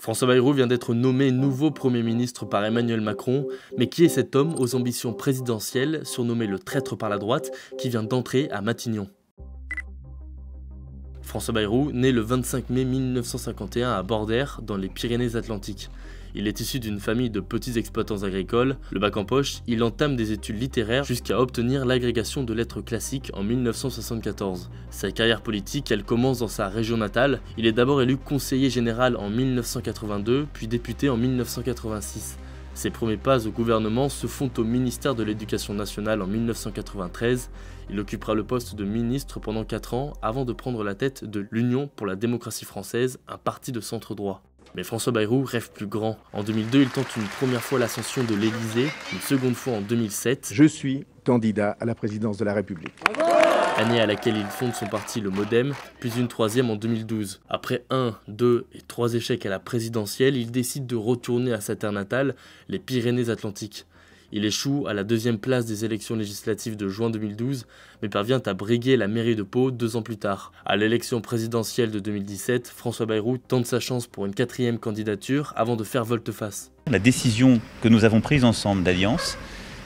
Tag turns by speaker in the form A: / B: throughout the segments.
A: François Bayrou vient d'être nommé nouveau Premier ministre par Emmanuel Macron, mais qui est cet homme aux ambitions présidentielles, surnommé le traître par la droite, qui vient d'entrer à Matignon? François Bayrou, né le 25 mai 1951 à Bordères, dans les Pyrénées-Atlantiques. Il est issu d'une famille de petits exploitants agricoles. Le bac en poche, il entame des études littéraires jusqu'à obtenir l'agrégation de lettres classiques en 1974. Sa carrière politique, elle commence dans sa région natale. Il est d'abord élu conseiller général en 1982, puis député en 1986. Ses premiers pas au gouvernement se font au ministère de l'Éducation nationale en 1993. Il occupera le poste de ministre pendant 4 ans avant de prendre la tête de l'Union pour la démocratie française, un parti de centre droit. Mais François Bayrou rêve plus grand. En 2002, il tente une première fois l'ascension de l'Élysée, une seconde fois en 2007.
B: Je suis candidat à la présidence de la République.
A: Année à laquelle il fonde son parti, le MoDem, puis une troisième en 2012. Après 1, 2 et 3 échecs à la présidentielle, il décide de retourner à sa terre natale, les Pyrénées-Atlantiques. Il échoue à la 2e place des élections législatives de juin 2012, mais parvient à briguer la mairie de Pau 2 ans plus tard. À l'élection présidentielle de 2017, François Bayrou tente sa chance pour une 4e candidature avant de faire volte-face.
C: La décision que nous avons prise ensemble d'alliance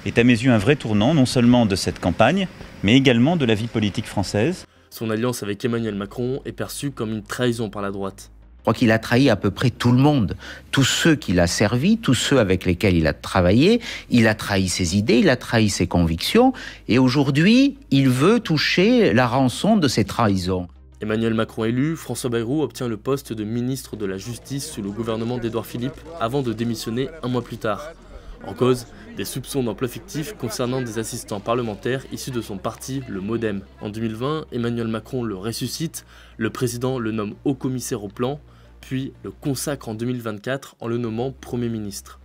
C: est à mes yeux un vrai tournant, non seulement de cette campagne, mais également de la vie politique française.
A: Son alliance avec Emmanuel Macron est perçue comme une trahison par la droite.
D: Je crois qu'il a trahi à peu près tout le monde, tous ceux qu'il a servis, tous ceux avec lesquels il a travaillé, il a trahi ses idées, il a trahi ses convictions, et aujourd'hui, il veut toucher la rançon de ces trahisons.
A: Emmanuel Macron élu, François Bayrou obtient le poste de ministre de la Justice sous le gouvernement d'Édouard Philippe avant de démissionner 1 mois plus tard. En cause, des soupçons d'emploi fictif concernant des assistants parlementaires issus de son parti, le MoDem. En 2020, Emmanuel Macron le ressuscite, le président le nomme haut commissaire au plan, puis le consacre en 2024 en le nommant Premier ministre.